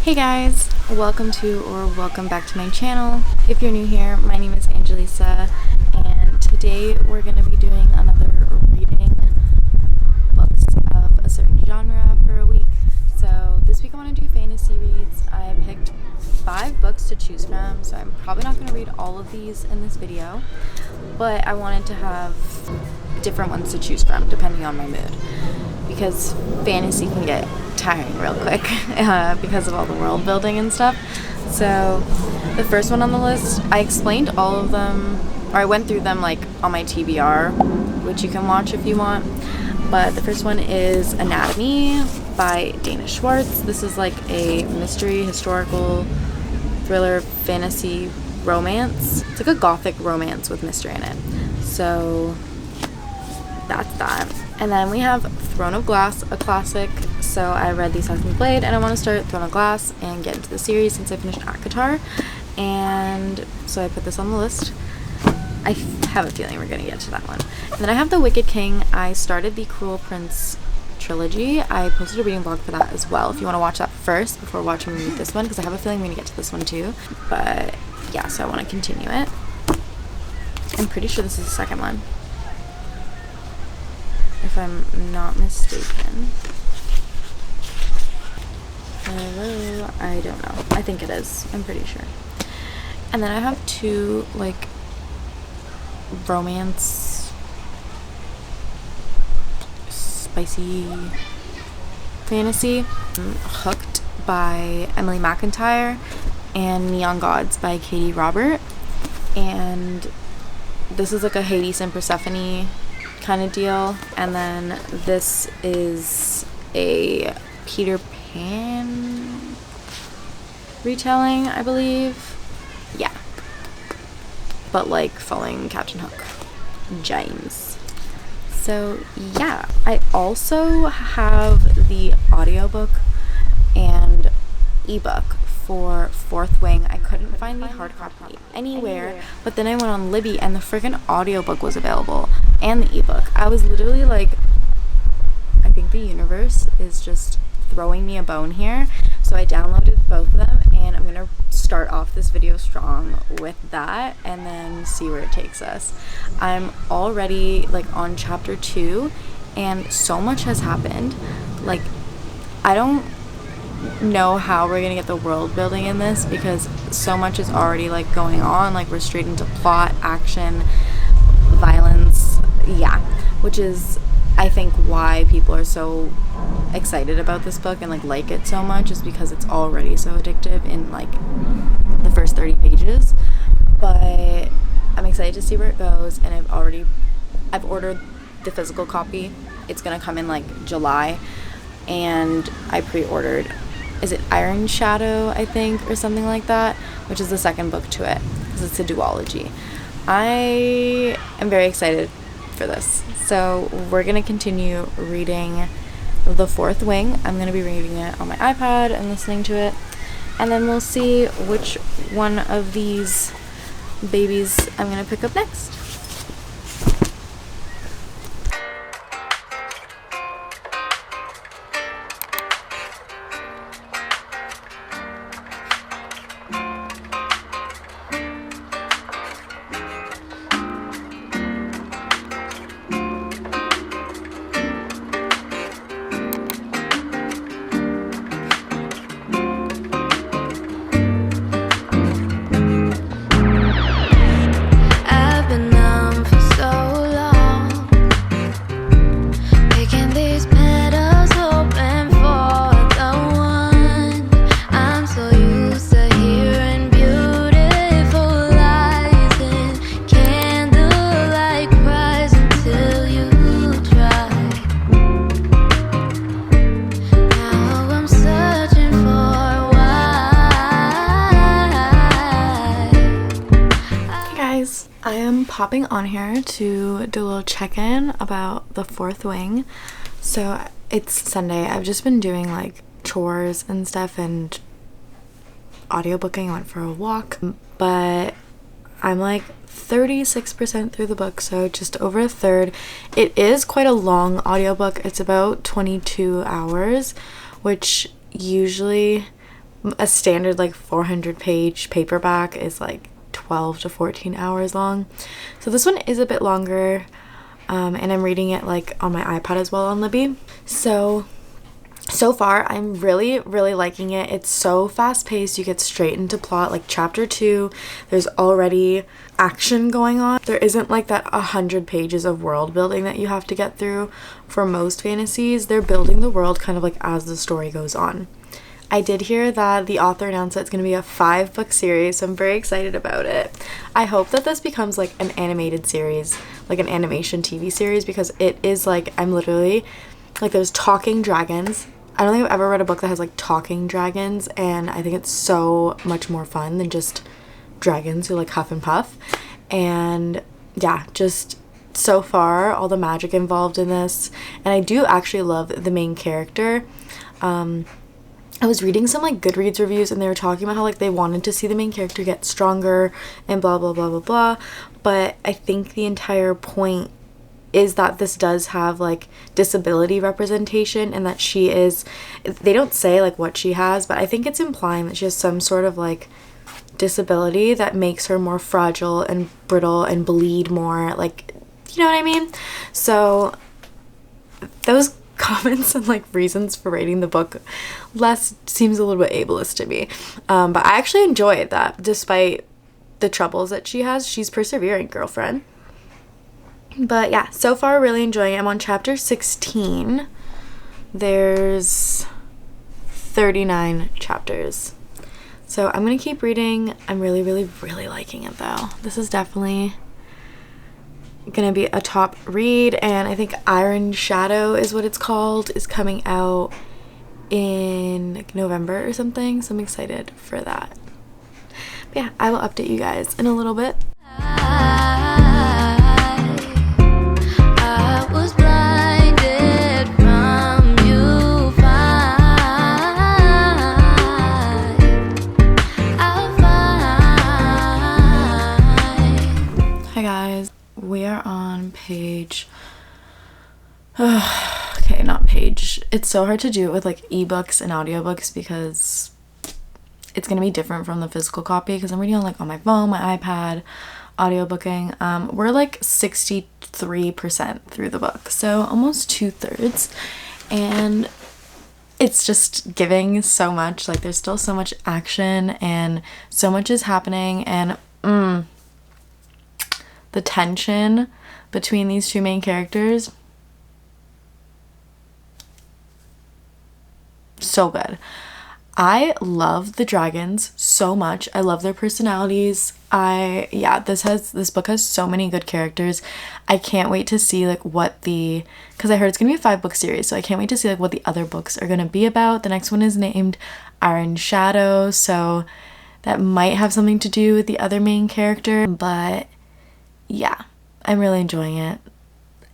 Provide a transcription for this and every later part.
Hey guys, welcome back to my channel. If you're new here, my name is Angelisa, and today we're going to be doing another reading books of a certain genre for a week. So this week I want to do fantasy reads. I picked 5 books to choose from, so I'm probably not going to read all of these in this video, but I wanted to have different ones to choose from depending on my mood, because fantasy can get tiring real quick because of all the world building and stuff. So the first one on the list, I explained all of them, or I went through them like on my TBR, which you can watch if you want. But the first one is Anatomy by Dana Schwartz. This is like a mystery, historical, thriller, fantasy romance. It's like a gothic romance with mystery in it. So that's that. And then we have Throne of Glass, a classic. So I read The Assassin's Blade, and I want to start Throne of Glass and get into the series since I finished Akatar. And so I put this on the list. I have a feeling we're going to get to that one. And then I have The Wicked King. I started the Cruel Prince trilogy. I posted a reading vlog for that as well if you want to watch that first before watching me read this one, because I have a feeling we're going to get to this one too. But yeah, so I want to continue it. I'm pretty sure this is the second one, if I'm not mistaken. Hello? I don't know. I think it is. I'm pretty sure. And then I have 2 like romance, spicy fantasy. Hooked by Emily Mcintire and Neon Gods by Katie Robert. And this is like a Hades and Persephone kind of deal. And then this is a Peter Pan retelling, I believe. Yeah, but like following Captain Hook, James. So yeah, I also have the audiobook and ebook for Fourth Wing. I couldn't find the hard copy anywhere, but then I went on Libby and the friggin' audiobook was available and the ebook. I was literally like, I think the universe is just throwing me a bone here. So I downloaded both of them, and I'm gonna start off this video strong with that and then see where it takes us. I'm already like on chapter 2 and so much has happened. Like, I don't know how we're gonna get the world building in this, because so much is already like going on. Like, we're straight into plot, action, violence, yeah, which is I think why people are so excited about this book and like it so much, is because it's already so addictive in like the first 30 pages. But I'm excited to see where it goes, and I've ordered the physical copy. It's gonna come in like July, and I pre-ordered, is it Iron Shadow, I think, or something like that, which is the second book to it, because it's a duology. I am very excited for this. So we're gonna continue reading The Fourth Wing. I'm gonna be reading it on my iPad and listening to it, and then we'll see which one of these babies I'm gonna pick up next. I am popping on here to do a little check-in about The Fourth Wing. So it's Sunday. I've just been doing like chores and stuff and audiobooking. I went for a walk, but I'm like 36% through the book, so just over a third. It is quite a long audiobook. It's about 22 hours, which usually a standard like 400-page paperback is like 12 to 14 hours long. So this one is a bit longer, and I'm reading it like on my iPad as well on Libby. So far I'm really liking it. It's so fast paced. You get straight into plot. Like chapter 2, there's already action going on. There isn't like that 100 pages of world building that you have to get through for most fantasies. They're building the world kind of like as the story goes on. I did hear that the author announced that it's going to be a 5-book series, so I'm very excited about it. I hope that this becomes like an animated series, like an animation TV series, because it is like, I'm literally like, there's talking dragons. I don't think I've ever read a book that has like talking dragons, and I think it's so much more fun than just dragons who like huff and puff. And yeah, just so far all the magic involved in this, and I do actually love the main character. I was reading some like Goodreads reviews, and they were talking about how like they wanted to see the main character get stronger and blah blah blah blah blah, but I think the entire point is that this does have like disability representation, and that she is, they don't say like what she has, but I think it's implying that she has some sort of like disability that makes her more fragile and brittle and bleed more, like, you know what I mean? So those comments and like reasons for rating the book less seems a little bit ableist to me, but I actually enjoy that despite the troubles that she has. She's persevering, girlfriend. But yeah, so far really enjoying it. I'm on chapter 16. There's 39 chapters, so I'm gonna keep reading. I'm really liking it though. This is definitely gonna be a top read, and I think Iron Shadow is what it's called, is coming out in like November or something, so I'm excited for that. But yeah, I will update you guys in a little bit. I was blinded from you, Hi guys, we are on page okay, not page, it's so hard to do it with like ebooks and audiobooks because it's gonna be different from the physical copy, because I'm reading on like on my phone, my iPad, audiobooking. We're like 63% through the book, so almost 2/3, and it's just giving so much. Like there's still so much action and so much is happening, and the tension between these two main characters, so good. I love the dragons so much. I love their personalities. This book has so many good characters. I can't wait to see like what because I heard it's gonna be a 5-book series, so I can't wait to see like what the other books are gonna be about. The next one is named Iron Shadow, so that might have something to do with the other main character, but yeah, I'm really enjoying it.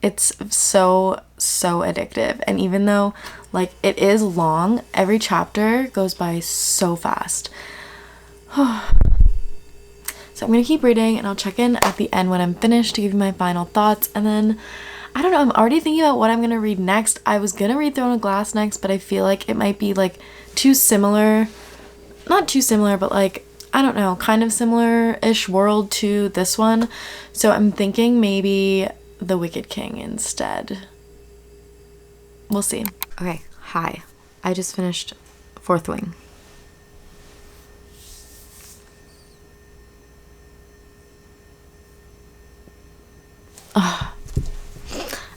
It's so addictive, and even though like it is long, every chapter goes by so fast. So I'm gonna keep reading, and I'll check in at the end when I'm finished to give you my final thoughts, and then I don't know, I'm already thinking about what I'm gonna read next. I was gonna read Throne of Glass next, but I feel like it might be like too similar, not too similar, but like, I don't know, kind of similar-ish world to this one. So I'm thinking maybe The Wicked King instead. We'll see. Okay, hi. I just finished Fourth Wing.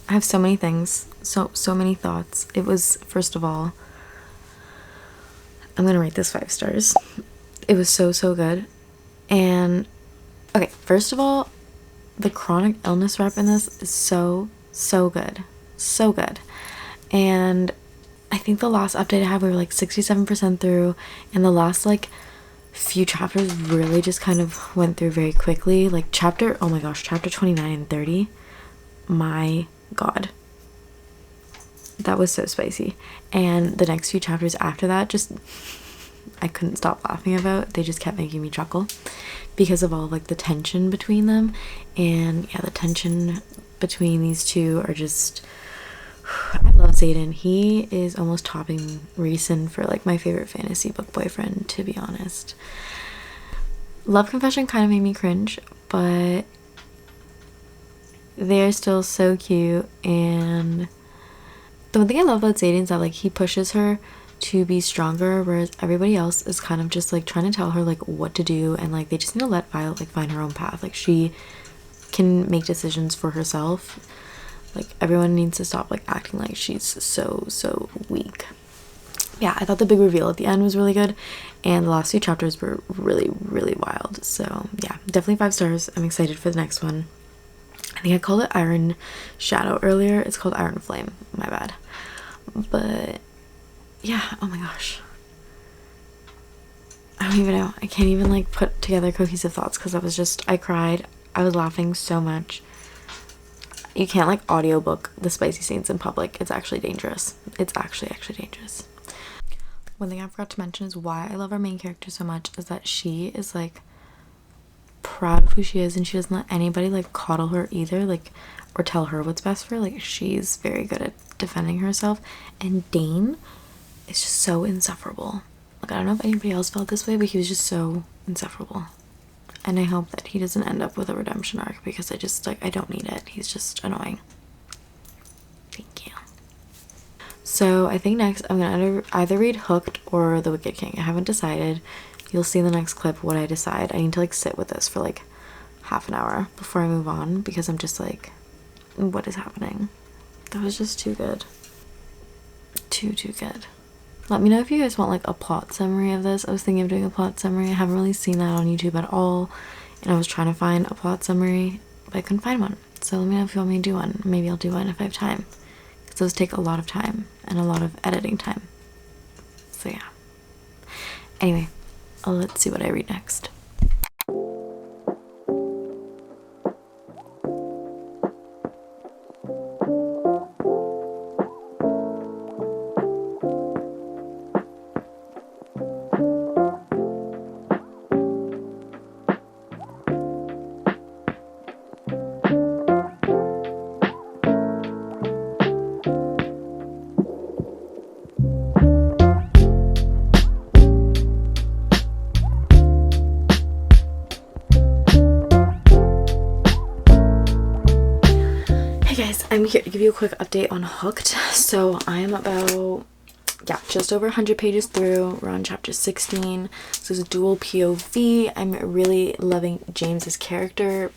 I have so many things, so many thoughts. It was, first of all, I'm gonna rate this 5 stars. It was so good. And okay, first of all, the chronic illness rep in this is so good, so good. And I think the last update I had, we were like 67% through, and the last like few chapters really just kind of went through very quickly. Like chapter 29 and 30, my god, that was so spicy. And the next few chapters after that, just I couldn't stop laughing about. They just kept making me chuckle because of all like the tension between them. And yeah, the tension between these two are just, I love Xaden. He is almost topping Reeson for like my favorite fantasy book boyfriend, to be honest. Love Confession kind of made me cringe, but they're still so cute. And the one thing I love about Xaden is that like he pushes her to be stronger, whereas everybody else is kind of just like trying to tell her like what to do, and like they just need to let Violet like find her own path. Like she can make decisions for herself. Like everyone needs to stop like acting like she's so weak. Yeah, I thought the big reveal at the end was really good, and the last few chapters were really wild. So yeah, definitely 5 stars. I'm excited for the next one. I think I called it Iron Shadow earlier. It's called Iron Flame, my bad. But yeah, oh my gosh, I don't even know. I can't even like put together cohesive thoughts because I cried. I was laughing so much. You can't like audiobook the spicy scenes in public. It's actually dangerous. It's actually dangerous. One thing I forgot to mention is why I love our main character so much is that she is like proud of who she is, and she doesn't let anybody like coddle her either, like, or tell her what's best for her. Like she's very good at defending herself. And Dane is just so insufferable. Like I don't know if anybody else felt this way, but he was just so insufferable. And I hope that he doesn't end up with a redemption arc, because I just like, I don't need it. He's just annoying. Thank you. So I think next I'm gonna either read Hooked or The Wicked King. I haven't decided. You'll see in the next clip what I decide. I need to like sit with this for like half an hour before I move on, because I'm just like, what is happening? That was just too good. Too good. Let me know if you guys want like a plot summary of this. I was thinking of doing a plot summary. I haven't really seen that on YouTube at all, and I was trying to find a plot summary, but I couldn't find one. So let me know if you want me to do one. Maybe I'll do one if I have time, because those take a lot of time and a lot of editing time. So yeah. Anyway, let's see what I read next. I'm here to give you a quick update on Hooked. So I am about, just over 100 pages through. We're on chapter 16. So it's a dual POV. I'm really loving James's character,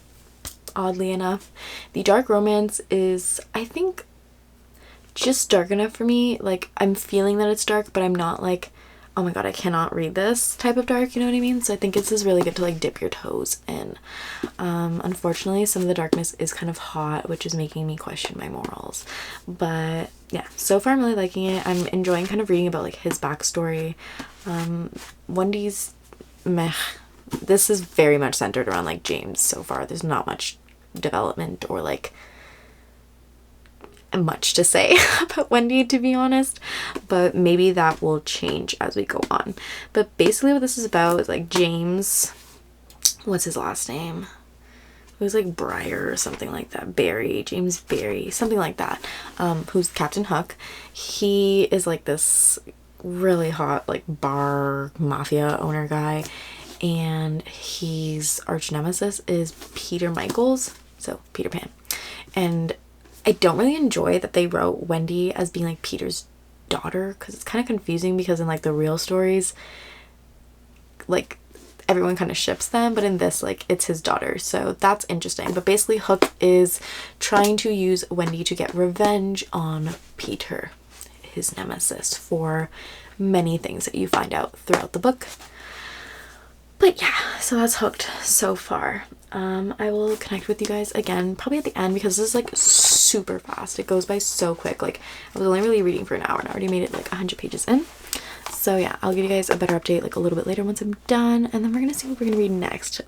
oddly enough. The dark romance is, I think, just dark enough for me. Like, I'm feeling that it's dark, but I'm not like, oh my god, I cannot read this type of dark, you know what I mean? So I think this is really good to like dip your toes in. Unfortunately, some of the darkness is kind of hot, which is making me question my morals. But yeah, so far I'm really liking it. I'm enjoying kind of reading about like his backstory. Wendy's meh. This is very much centered around like James so far. There's not much development or like much to say about Wendy, to be honest, but maybe that will change as we go on. But basically what this is about is like James, what's his last name? It was like Breyer or something like that. James Barry, something like that. Who's Captain Hook. He is like this really hot like bar mafia owner guy, and his arch nemesis is Peter Michaels, so Peter Pan. And I don't really enjoy that they wrote Wendy as being like Peter's daughter, because it's kind of confusing, because in like the real stories like everyone kind of ships them, but in this like it's his daughter, so that's interesting. But basically Hook is trying to use Wendy to get revenge on Peter, his nemesis, for many things that you find out throughout the book. But yeah, so that's Hooked so far. I will connect with you guys again probably at the end, because this is like super fast. It goes by so quick. Like I was only really reading for an hour and I already made it like 100 pages in. So yeah, I'll give you guys a better update like a little bit later once I'm done, and then we're gonna see what we're gonna read next.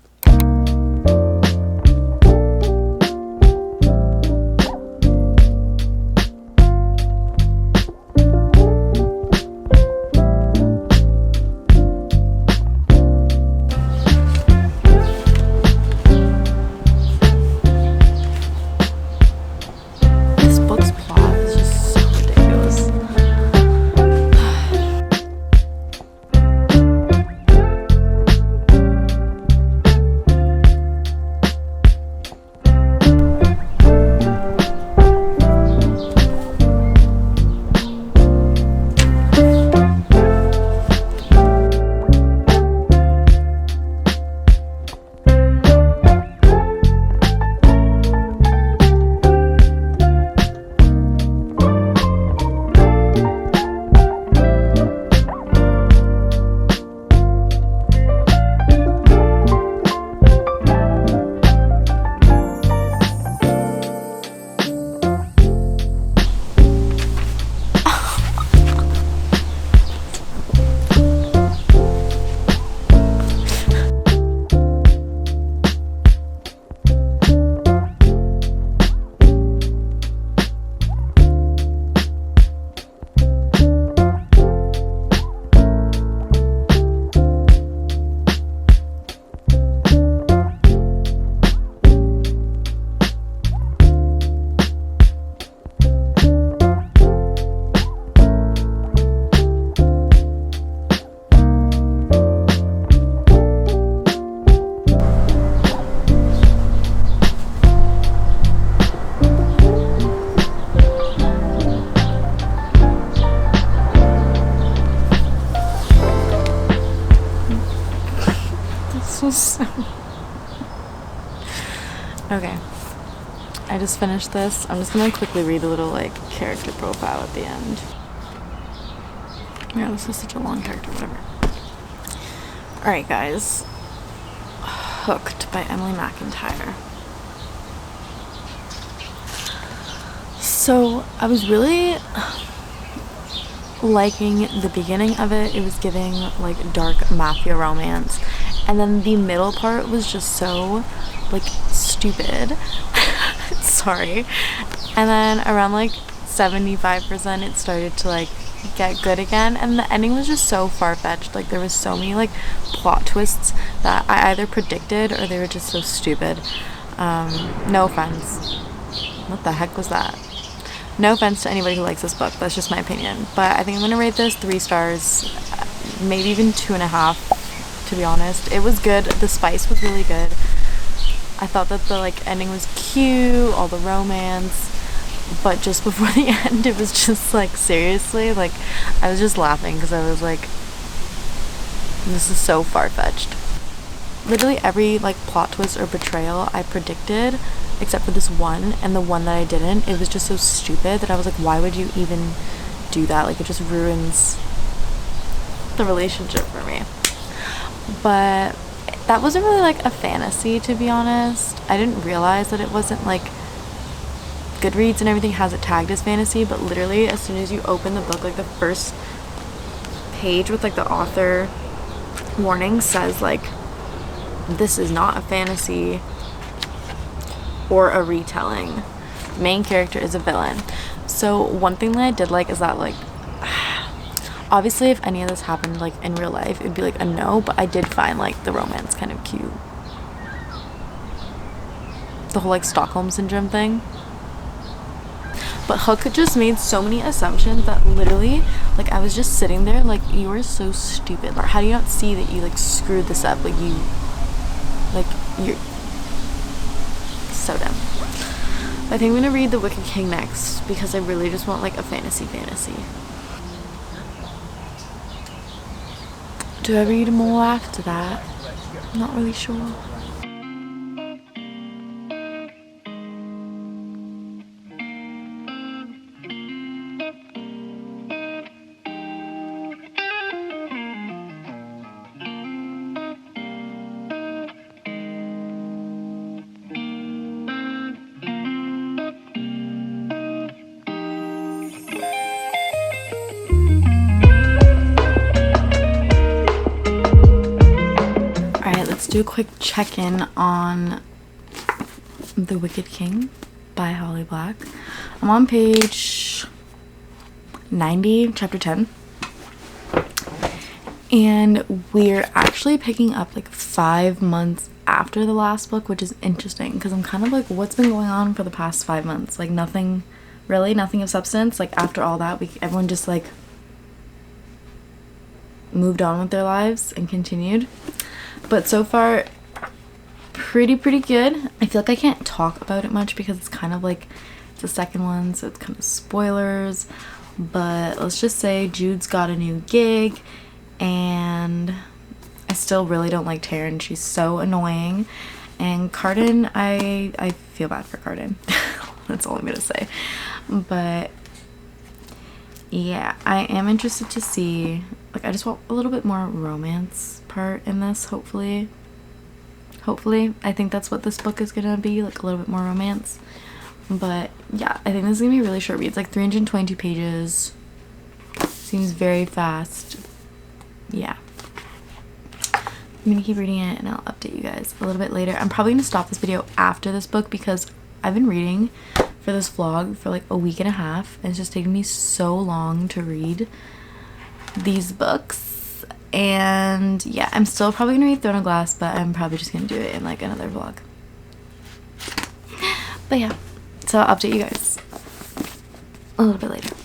This book's plot is just so ridiculous. This was so... Okay. I just finished this. I'm just gonna quickly read a little, like, character profile at the end. Yeah, this is such a long character, whatever. Alright, guys. Hooked by Emily Mcintire. So, I was really liking the beginning of it. It was giving, like, dark mafia romance. And then the middle part was just so, like, stupid. Sorry. And then around, like, 75% it started to, like, get good again. And the ending was just so far-fetched. Like, there was so many, like, plot twists that I either predicted or they were just so stupid. No offense. What the heck was that? No offense to anybody who likes this book. That's just my opinion. But I think I'm going to rate this 3 stars. Maybe even 2.5, to be honest. It was good. The spice was really good. I thought that the, like, ending was cute. All the romance. But just before the end, it was just, like, seriously, like, I was just laughing because I was like, this is so far-fetched. Literally every, like, plot twist or betrayal I predicted, except for this one, and the one that I didn't, it was just so stupid that I was like, why would you even do that? Like, it just ruins the relationship for me. But that wasn't really, like, a fantasy, to be honest. I didn't realize that it wasn't, like, Goodreads and everything has it tagged as fantasy, but literally as soon as you open the book, like, the first page with, like, the author warning says, like, this is not a fantasy or a retelling. The main character is a villain. So one thing that I did like is that, like, obviously if any of this happened, like, in real life, it'd be like a no, but I did find, like, the romance kind of cute. The whole, like, Stockholm syndrome thing. But Hook just made so many assumptions that literally, like, I was just sitting there like, you are so stupid. Like, how do you not see that you, like, screwed this up? Like, you're so dumb. I think I'm gonna read The Wicked King next because I really just want, like, a fantasy. Do I read more after that? I'm not really sure. Do a quick check-in on The Wicked King by Holly Black. I'm on page 90, chapter 10. And we're actually picking up, like, 5 months after the last book, which is interesting because I'm kind of like, what's been going on for the past 5 months? Like, nothing of substance. Like, after all that, everyone just, like, moved on with their lives and continued. But so far, pretty good. I feel like I can't talk about it much because it's kind of like the second one, so it's kind of spoilers. But let's just say Jude's got a new gig, and I still really don't like Taryn. She's so annoying. And Carden, I feel bad for Carden. That's all I'm gonna say. But yeah, I am interested to see, like, I just want a little bit more romance part in this, hopefully. I think that's what this book is gonna be, like, a little bit more romance. But yeah, I think this is gonna be a really short read. It's like 322 pages. Seems very fast. Yeah. I'm gonna keep reading it and I'll update you guys a little bit later. I'm probably gonna stop this video after this book because I've been reading for this vlog for like a week and a half, and it's just taken me so long to read these books. And yeah, I'm still probably gonna read Throne of Glass, but I'm probably just gonna do it in, like, another vlog. But yeah, so I'll update you guys a little bit later.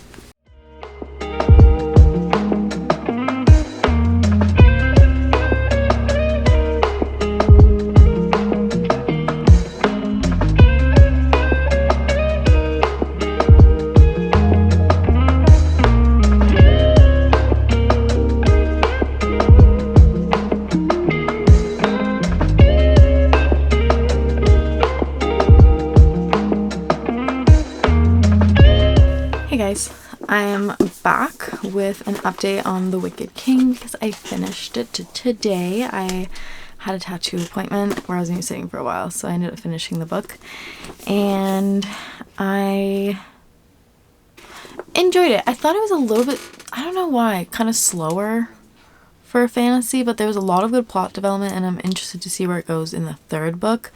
I am back with an update on The Wicked King because I finished it today. I had a tattoo appointment where I was going to be sitting for a while, so I ended up finishing the book. And I enjoyed it. I thought it was a little bit, I don't know why, kind of slower for a fantasy, but there was a lot of good plot development, and I'm interested to see where it goes in the third book.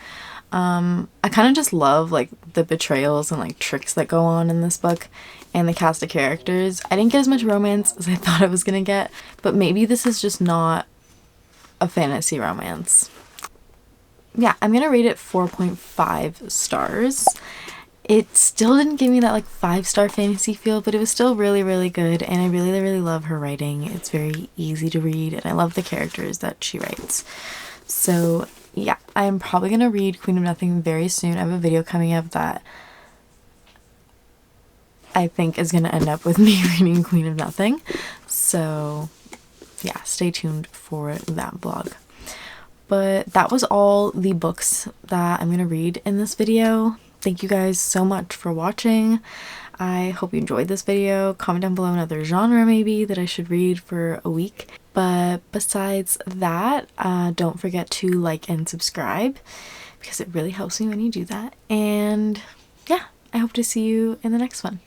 I kind of just love like the betrayals and like tricks that go on in this book and the cast of characters. I didn't get as much romance as I thought I was gonna get, but maybe this is just not a fantasy romance. Yeah, I'm gonna rate it 4.5 stars. It still didn't give me that like 5-star fantasy feel, but it was still really, really good, and I really, really love her writing. It's very easy to read, and I love the characters that she writes. So yeah, I'm probably gonna read Queen of Nothing very soon. I have a video coming up that I think is gonna end up with me reading Queen of Nothing. So yeah, stay tuned for that vlog. But that was all the books that I'm gonna read in this video. Thank you guys so much for watching. I hope you enjoyed this video. Comment down below another genre maybe that I should read for a week. But besides that, don't forget to like and subscribe because it really helps me when you do that. And yeah, I hope to see you in the next one.